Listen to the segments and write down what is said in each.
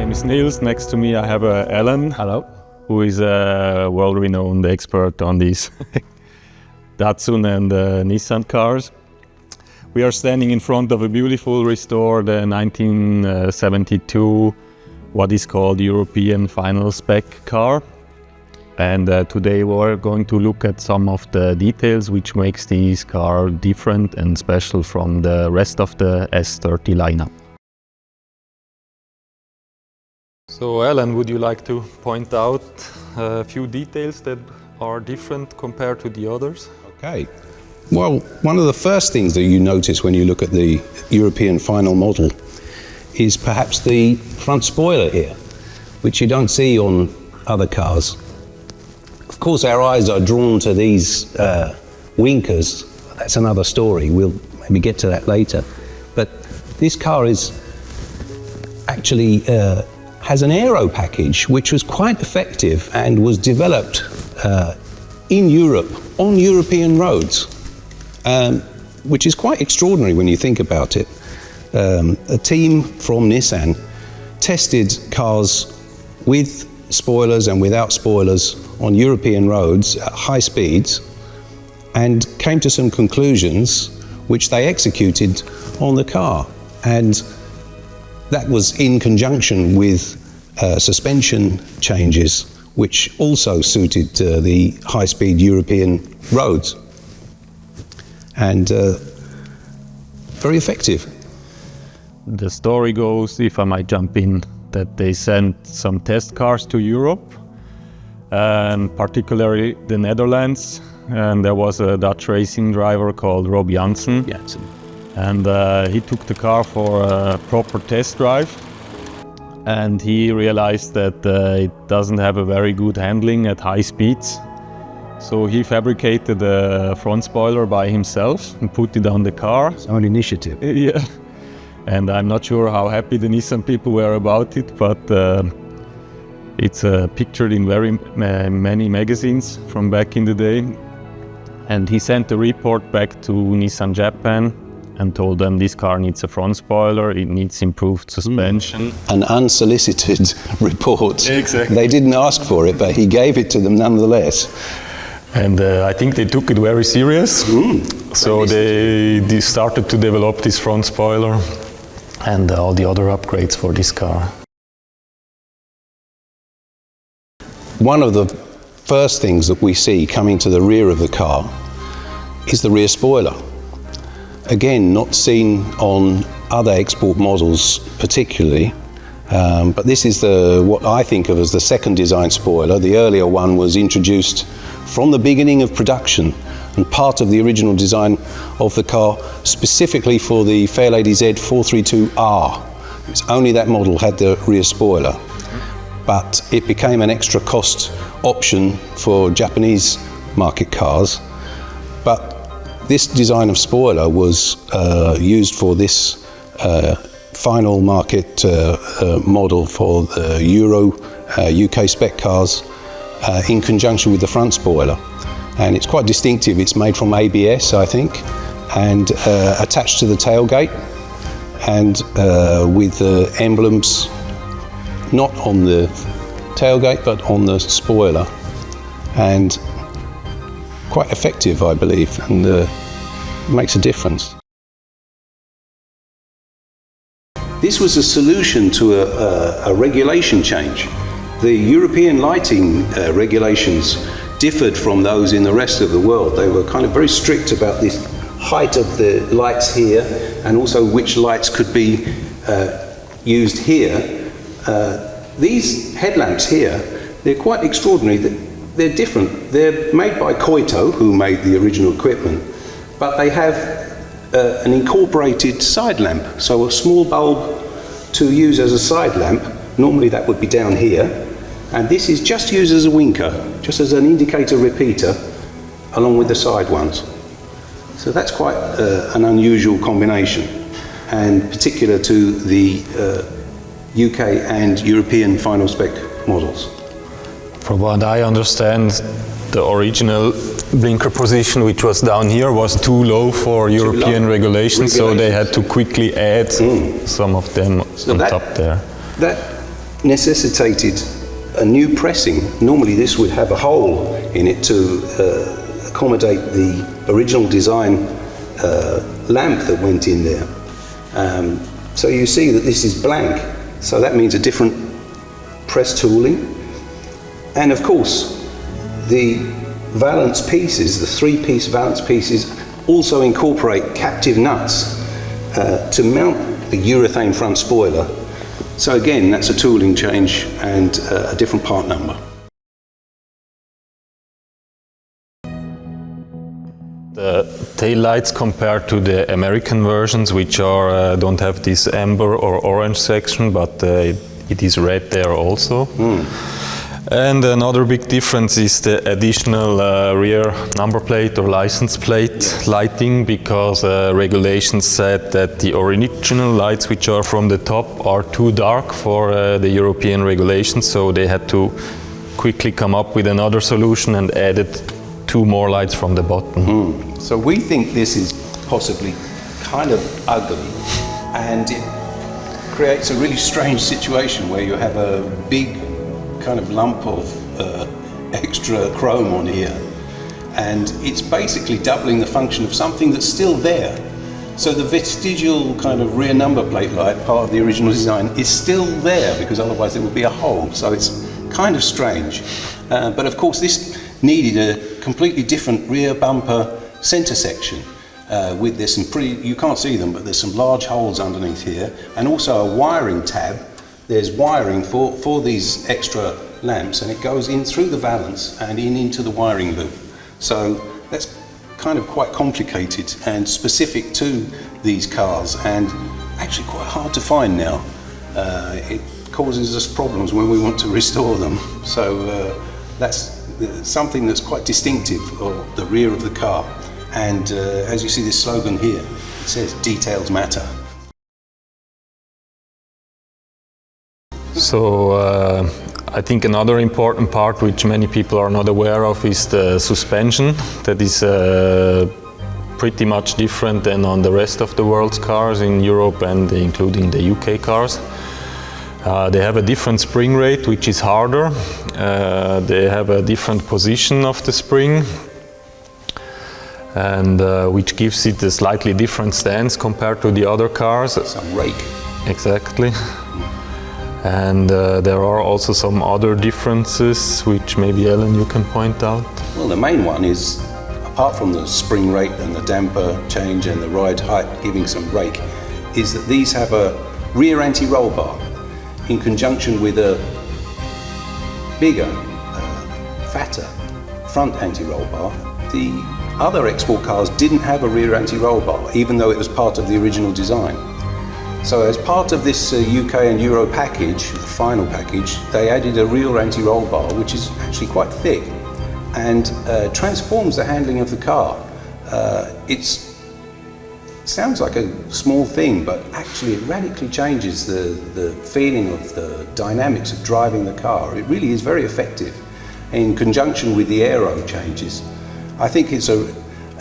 name is Niels. Next to me I have Alan. Hello. Who is a world-renowned expert on these Datsun and Nissan cars. We are standing in front of a beautiful restored 1972, what is called European final spec car. And today we're going to look at some of the details which makes this car different and special from the rest of the S30 lineup. So Alan, would you like to point out a few details that are different compared to the others? Okay. Well, one of the first things that you notice when you look at the European final model is perhaps the front spoiler here, which you don't see on other cars. Of course, our eyes are drawn to these winkers. That's another story. We'll maybe get to that later. But this car is actually has an aero package which was quite effective and was developed in Europe on European roads, which is quite extraordinary when you think about it. A team from Nissan tested cars with spoilers and without spoilers on European roads at high speeds and came to some conclusions which they executed on the car. And that was in conjunction with suspension changes which also suited the high-speed European roads. And very effective. The story goes, if I might jump in, that they sent some test cars to Europe, and particularly the Netherlands, and there was a Dutch racing driver called Rob Janssen. And he took the car for a proper test drive, and he realized that it doesn't have a very good handling at high speeds. So he fabricated a front spoiler by himself and put it on the car. His own initiative. Yeah. And I'm not sure how happy the Nissan people were about it, but it's pictured in very many magazines from back in the day. And he sent a report back to Nissan Japan and told them this car needs a front spoiler, it needs improved suspension. An unsolicited report. Exactly. They didn't ask for it, but he gave it to them nonetheless. And I think they took it very serious. So they started to develop this front spoiler and all the other upgrades for this car. One of the first things that we see coming to the rear of the car is the rear spoiler. Again, not seen on other export models particularly, but this is what I think of as the second design spoiler. The earlier one was introduced from the beginning of production and part of the original design of the car specifically for the Fairlady Z432R. It's only that model had the rear spoiler, but it became an extra cost option for Japanese market cars. But this design of spoiler was used for this final market model for the Euro UK spec cars in conjunction with the front spoiler. And it's quite distinctive. It's made from ABS, I think, and attached to the tailgate, and with the emblems not on the tailgate but on the spoiler, and quite effective, I believe, and makes a difference. This was a solution to a regulation change. The European lighting regulations differed from those in the rest of the world. They were kind of very strict about the height of the lights here and also which lights could be used here. These headlamps here, they're quite extraordinary. They're different. They're made by Koito, who made the original equipment, but they have an incorporated side lamp, so a small bulb to use as a side lamp. Normally that would be down here, and this is just used as a winker, just as an indicator repeater, along with the side ones. So that's quite an unusual combination, and particular to the UK and European final spec models. From what I understand, the original blinker position, which was down here, was too low for European regulations, so they had to quickly add some of them on top there. That necessitated a new pressing. Normally this would have a hole in it to accommodate the original design lamp that went in there. So you see that this is blank, so that means a different press tooling. And of course, the valance pieces, the 3-piece valance pieces, also incorporate captive nuts to mount the urethane front spoiler. So again, that's a tooling change and a different part number. The taillights compared to the American versions, which are don't have this amber or orange section, but it is red there also. And another big difference is the additional rear number plate or license plate lighting, because regulations said that the original lights which are from the top are too dark for the European regulations, so they had to quickly come up with another solution and added 2 more lights from the bottom. So we think this is possibly kind of ugly, and it creates a really strange situation where you have a big kind of lump of extra chrome on here, and it's basically doubling the function of something that's still there. So the vestigial kind of rear number plate light, part of the original design, is still there, because otherwise there would be a hole. So it's kind of strange. But of course this needed a completely different rear bumper center section with this, and you can't see them, but there's some large holes underneath here, and also a wiring tab. There's wiring for these extra lamps, and it goes in through the valance and into the wiring loop. So that's kind of quite complicated and specific to these cars, and actually quite hard to find now. It causes us problems when we want to restore them. So that's something that's quite distinctive of the rear of the car. And as you see this slogan here, it says "Details matter." So I think another important part which many people are not aware of is the suspension. That is pretty much different than on the rest of the world's cars in Europe and including the UK cars. They have a different spring rate, which is harder. They have a different position of the spring, and which gives it a slightly different stance compared to the other cars. Some rake. Exactly. And there are also some other differences, which maybe Ellen you can point out. Well, the main one is, apart from the spring rate and the damper change and the ride height giving some rake, is that these have a rear anti-roll bar in conjunction with a bigger, fatter front anti-roll bar. The other export cars didn't have a rear anti-roll bar, even though it was part of the original design. So as part of this UK and Euro package, the final package, they added a rear anti-roll bar, which is actually quite thick and transforms the handling of the car. It sounds like a small thing, but actually it radically changes the feeling of the dynamics of driving the car. It really is very effective in conjunction with the aero changes. I think it's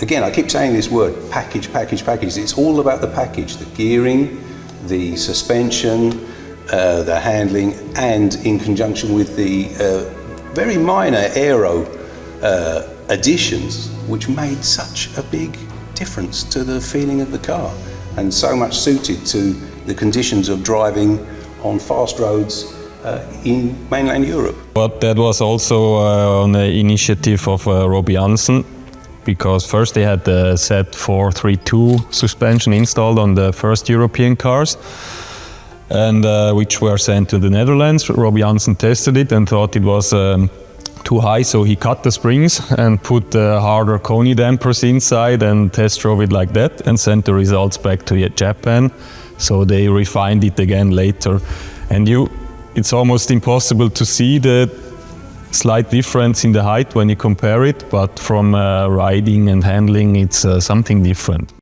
again, I keep saying this word, package, package, package. It's all about the package, the gearing, the suspension, the handling, and in conjunction with the very minor aero additions, which made such a big difference to the feeling of the car, and so much suited to the conditions of driving on fast roads in mainland Europe. But that was also on the initiative of Robbie Janssen, because first they had the Z432 suspension installed on the first European cars, and which were sent to the Netherlands. Robbie Janssen tested it and thought it was too high, so he cut the springs and put harder Koni dampers inside and test drove it like that and sent the results back to Japan. So they refined it again later, and it's almost impossible to see the slight difference in the height when you compare it, but from riding and handling it's something different.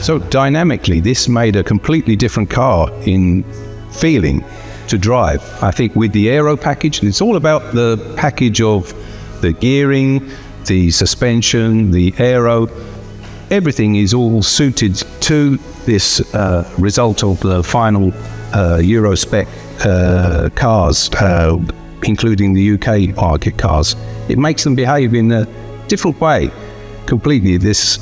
So dynamically this made a completely different car in feeling to drive. I think with the aero package, it's all about the package of the gearing, the suspension, the aero. everything is all suited to this result of the final Euro spec cars, including the UK market cars. It makes them behave in a different way completely. This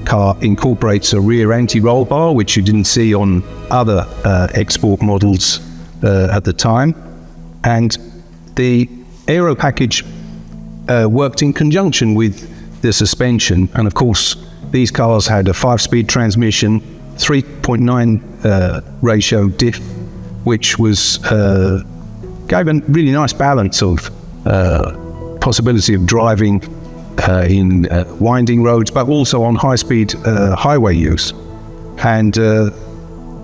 car incorporates a rear anti-roll bar, which you didn't see on other export models at the time, and the aero package worked in conjunction with the suspension. And of course these cars had a 5-speed transmission, 3.9 ratio diff, which was gave a really nice balance of possibility of driving in winding roads, but also on high-speed highway use. And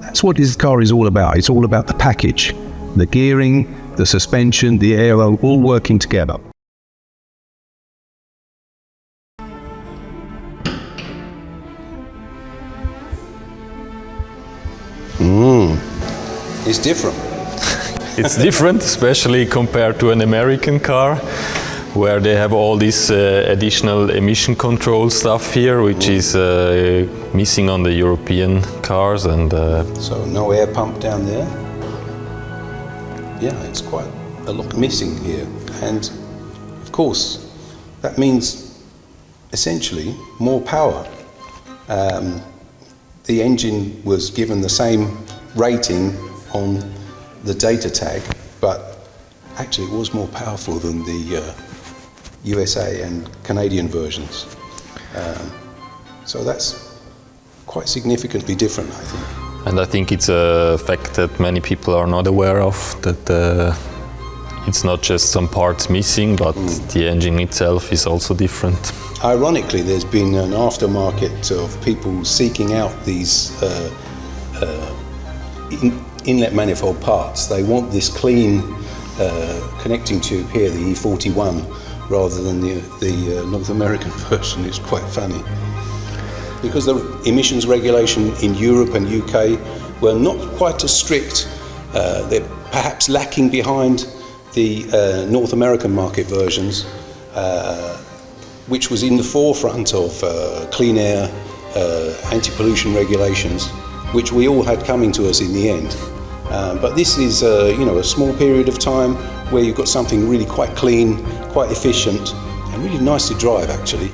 that's what this car is all about. It's all about the package, the gearing, the suspension, the aero, all working together. It's different. It's different, especially compared to an American car, where they have all this additional emission control stuff here, which is missing on the European cars. And so no air pump down there. Yeah, it's quite a lot missing here. And of course, that means essentially more power. The engine was given the same rating on the data tag, but actually it was more powerful than the USA and Canadian versions. So that's quite significantly different, I think. And I think it's a fact that many people are not aware of, that it's not just some parts missing, but the engine itself is also different. Ironically, there's been an aftermarket of people seeking out these inlet manifold parts. They want this clean connecting tube here, the E41, rather than the North American version. It's quite funny. Because the emissions regulation in Europe and UK were not quite as strict, they're perhaps lacking behind the North American market versions, which was in the forefront of clean air, anti-pollution regulations, which we all had coming to us in the end. But this is a small period of time where you've got something really quite clean, quite efficient, and really nice to drive, actually.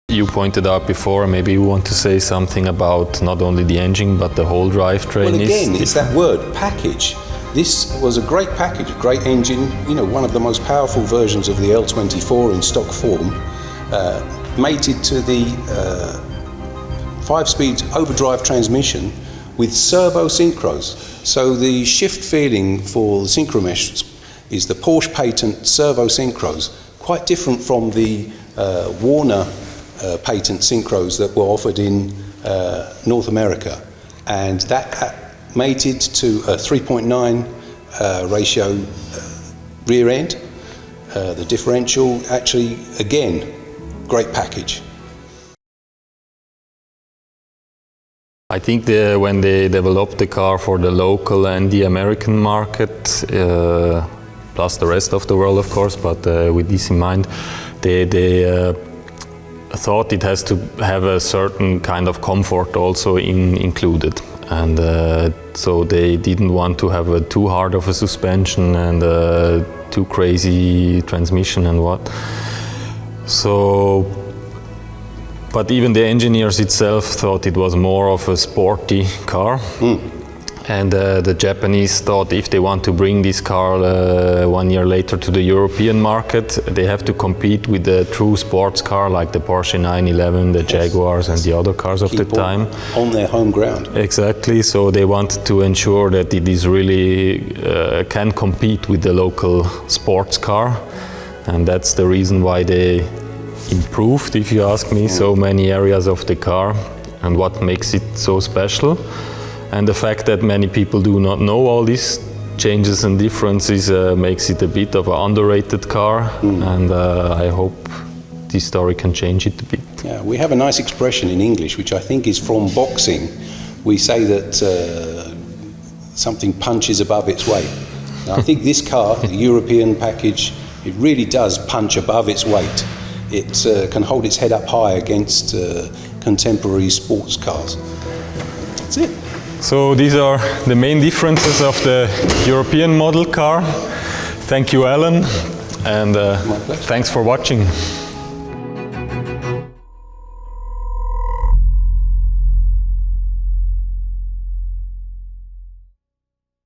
You pointed out before, maybe you want to say something about not only the engine, but the whole drivetrain. Well, again, it's that word, package. This was a great package, a great engine, one of the most powerful versions of the L24 in stock form, mated to the 5-speed overdrive transmission with servo synchros. So the shift feeling for the synchromesh is the Porsche patent servo synchros, quite different from the Warner patent synchros that were offered in North America. And that mated to a 3.9 ratio rear end. The differential, actually, again, great package. I think when they developed the car for the local and the American market, plus the rest of the world, of course, but with this in mind, they thought it has to have a certain kind of comfort also included. And so they didn't want to have too hard of a suspension and too crazy transmission and what. So, but even the engineers itself thought it was more of a sporty car. And the Japanese thought if they want to bring this car 1 year later to the European market, they have to compete with the true sports car like the Porsche 911, the Jaguars and the other cars of the time. On their home ground. Exactly, so they wanted to ensure that it is really can compete with the local sports car. And that's the reason why they improved, if you ask me, so many areas of the car and what makes it so special. And the fact that many people do not know all these changes and differences makes it a bit of an underrated car, and I hope this story can change it a bit. Yeah, we have a nice expression in English, which I think is from boxing. We say that something punches above its weight. Now, I think this car, the European package, it really does punch above its weight. it can hold its head up high against contemporary sports cars. That's it. So these are the main differences of the European model car. Thank you, Alan, and thanks for watching.